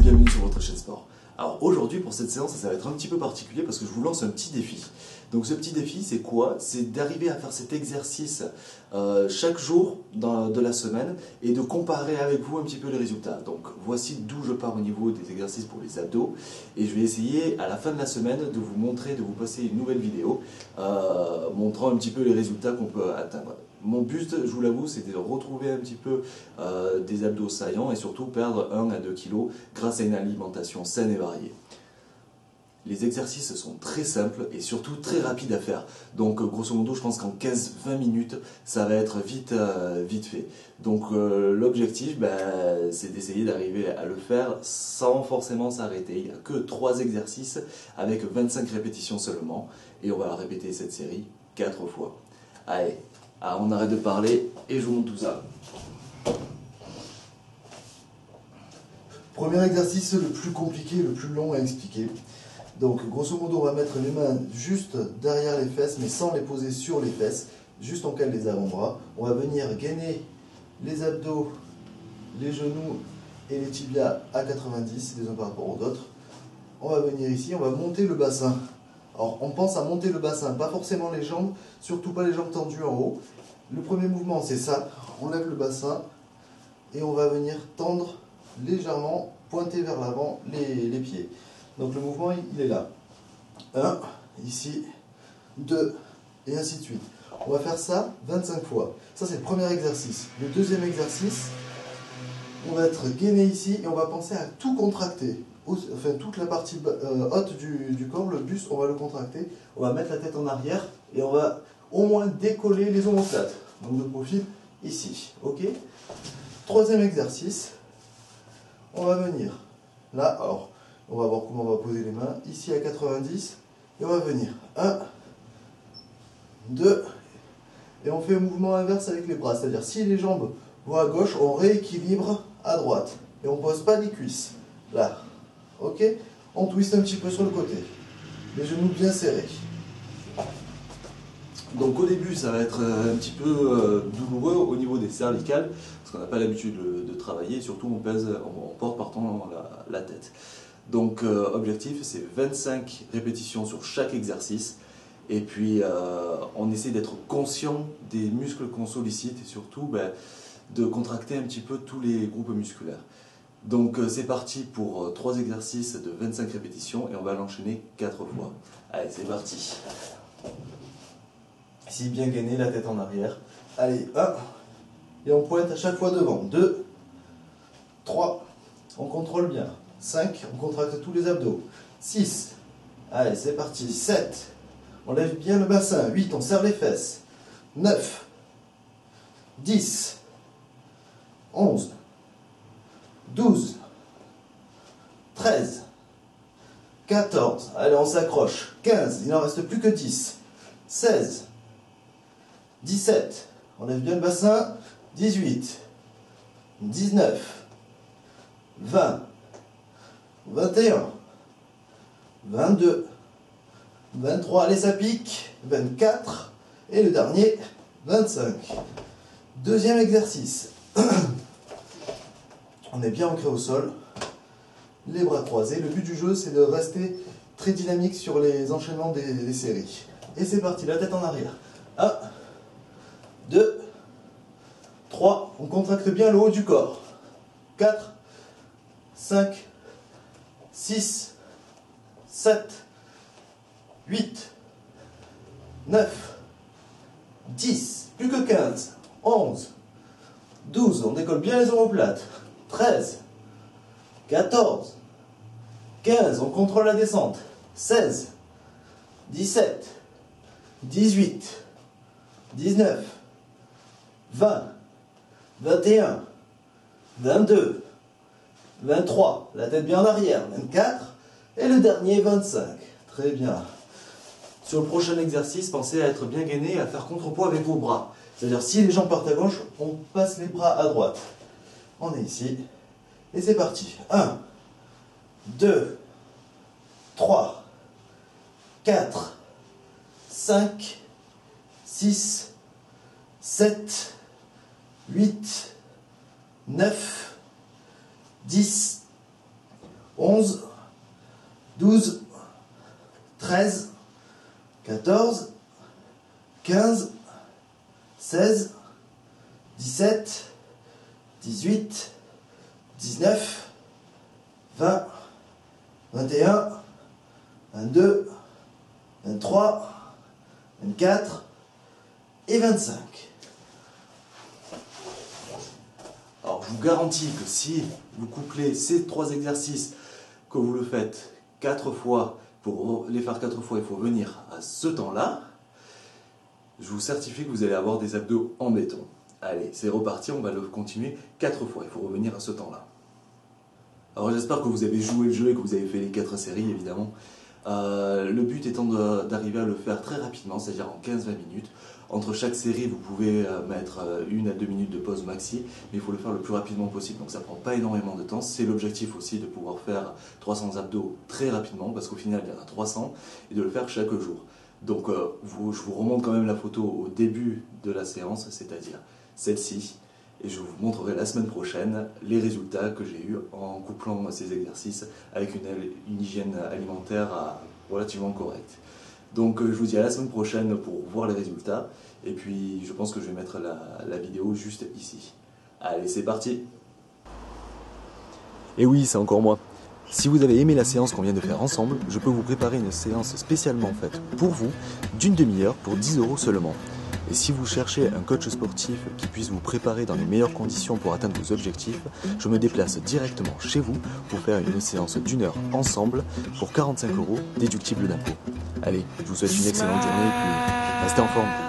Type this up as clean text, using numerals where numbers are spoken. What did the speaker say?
bienvenue sur votre chaîne sport. Alors aujourd'hui pour cette séance ça va être un petit peu particulier parce que je vous lance un petit défi. Donc ce petit défi c'est quoi? C'est d'arriver à faire cet exercice chaque jour de la semaine et de comparer avec vous un petit peu les résultats. Donc voici d'où je pars au niveau des exercices pour les abdos et je vais essayer à la fin de la semaine de vous montrer, de vous passer une nouvelle vidéo montrant un petit peu les résultats qu'on peut atteindre. Mon but, je vous l'avoue, c'est de retrouver un petit peu des abdos saillants et surtout perdre 1 à 2 kg grâce à une alimentation saine et variée. Les exercices sont très simples et surtout très rapides à faire. Donc grosso modo, je pense qu'en 15-20 minutes, ça va être vite fait. Donc l'objectif, c'est d'essayer d'arriver à le faire sans forcément s'arrêter. Il n'y a que 3 exercices avec 25 répétitions seulement. Et on va répéter cette série 4 fois. Allez, on arrête de parler et je vous montre tout ça. Premier exercice le plus compliqué, le plus long à expliquer. Donc grosso modo on va mettre les mains juste derrière les fesses mais sans les poser sur les fesses, juste en cale les avant-bras. On va venir gainer les abdos, les genoux et les tibias à 90 les uns par rapport aux autres. On va venir ici, on va monter le bassin. Alors on pense à monter le bassin, pas forcément les jambes, surtout pas les jambes tendues en haut. Le premier mouvement c'est ça, on lève le bassin et on va venir tendre légèrement, pointer vers l'avant les pieds. Donc le mouvement il est là. 1, ici, 2, et ainsi de suite. On va faire ça 25 fois. Ça c'est le premier exercice. Le deuxième exercice, on va être gainé ici et on va penser à tout contracter. Enfin toute la partie haute du corps, le buste, on va le contracter. On va mettre la tête en arrière et on va au moins décoller les omoplates. Donc de profil ici. Ok. Troisième exercice, on va venir là. Alors, on va voir comment on va poser les mains. Ici à 90. Et on va venir. 1, 2. Et on fait un mouvement inverse avec les bras. C'est-à-dire si les jambes vont à gauche, on rééquilibre à droite. Et on ne pose pas les cuisses. Là. Ok. On twiste un petit peu sur le côté. Les genoux bien serrés. Donc au début ça va être un petit peu douloureux au niveau des cervicales parce qu'on n'a pas l'habitude de travailler et surtout on porte partant la tête. Donc objectif c'est 25 répétitions sur chaque exercice et puis on essaie d'être conscient des muscles qu'on sollicite et surtout de contracter un petit peu tous les groupes musculaires. Donc c'est parti pour 3 exercices de 25 répétitions et on va l'enchaîner 4 fois. Allez c'est parti. Ici, bien gainé, la tête en arrière. Allez, 1. Et on pointe à chaque fois devant. 2, 3. On contrôle bien. 5. On contracte tous les abdos. 6. Allez, c'est parti. 7. On lève bien le bassin. 8. On serre les fesses. 9. 10. 11. 12. 13. 14. Allez, on s'accroche. 15. Il n'en reste plus que 10. 16. 17, on lève bien le bassin, 18, 19, 20, 21, 22, 23, allez ça pique, 24, et le dernier, 25. Deuxième exercice, on est bien ancré au sol, les bras croisés, le but du jeu c'est de rester très dynamique sur les enchaînements des séries. Et c'est parti, la tête en arrière, 1, 2, 3, on contracte bien le haut du corps. 4, 5, 6, 7, 8, 9, 10, plus que 15, 11, 12, on décolle bien les omoplates. 13, 14, 15, on contrôle la descente. 16, 17, 18, 19, 20, 21, 22, 23, la tête bien en arrière, 24, et le dernier 25. Très bien. Sur le prochain exercice, pensez à être bien gainé et à faire contrepoids avec vos bras. C'est-à-dire si les jambes partent à gauche, on passe les bras à droite. On est ici, et c'est parti. 1, 2, 3, 4, 5, 6, 7, 8, 9, 10, 11, 12, 13, 14, 15, 16, 17, 18, 19, 20, 21, 22, 23, 24 et 25. Alors je vous garantis que si vous couplez ces 3 exercices, que vous le faites 4 fois, pour les faire 4 fois, il faut venir à ce temps-là, je vous certifie que vous allez avoir des abdos en béton. Allez, c'est reparti, on va le continuer 4 fois, il faut revenir à ce temps-là. Alors j'espère que vous avez joué le jeu et que vous avez fait les 4 séries évidemment. Le but étant d'arriver à le faire très rapidement, c'est-à-dire en 15-20 minutes. Entre chaque série, vous pouvez mettre 1 à 2 minutes de pause maxi, mais il faut le faire le plus rapidement possible. Donc ça prend pas énormément de temps. C'est l'objectif aussi de pouvoir faire 300 abdos très rapidement, parce qu'au final il y en a 300, et de le faire chaque jour. Donc je vous remonte quand même la photo au début de la séance, c'est-à-dire celle-ci. Et je vous montrerai la semaine prochaine les résultats que j'ai eus en couplant ces exercices avec une hygiène alimentaire relativement correcte. Donc je vous dis à la semaine prochaine pour voir les résultats. Et puis je pense que je vais mettre la vidéo juste ici. Allez, c'est parti! Et oui, c'est encore moi. Si vous avez aimé la séance qu'on vient de faire ensemble, je peux vous préparer une séance spécialement faite pour vous, d'une demi-heure pour 10 € seulement. Et si vous cherchez un coach sportif qui puisse vous préparer dans les meilleures conditions pour atteindre vos objectifs, je me déplace directement chez vous pour faire une séance d'1 heure ensemble pour 45 € déductibles d'impôts. Allez, je vous souhaite une excellente journée et puis restez en forme.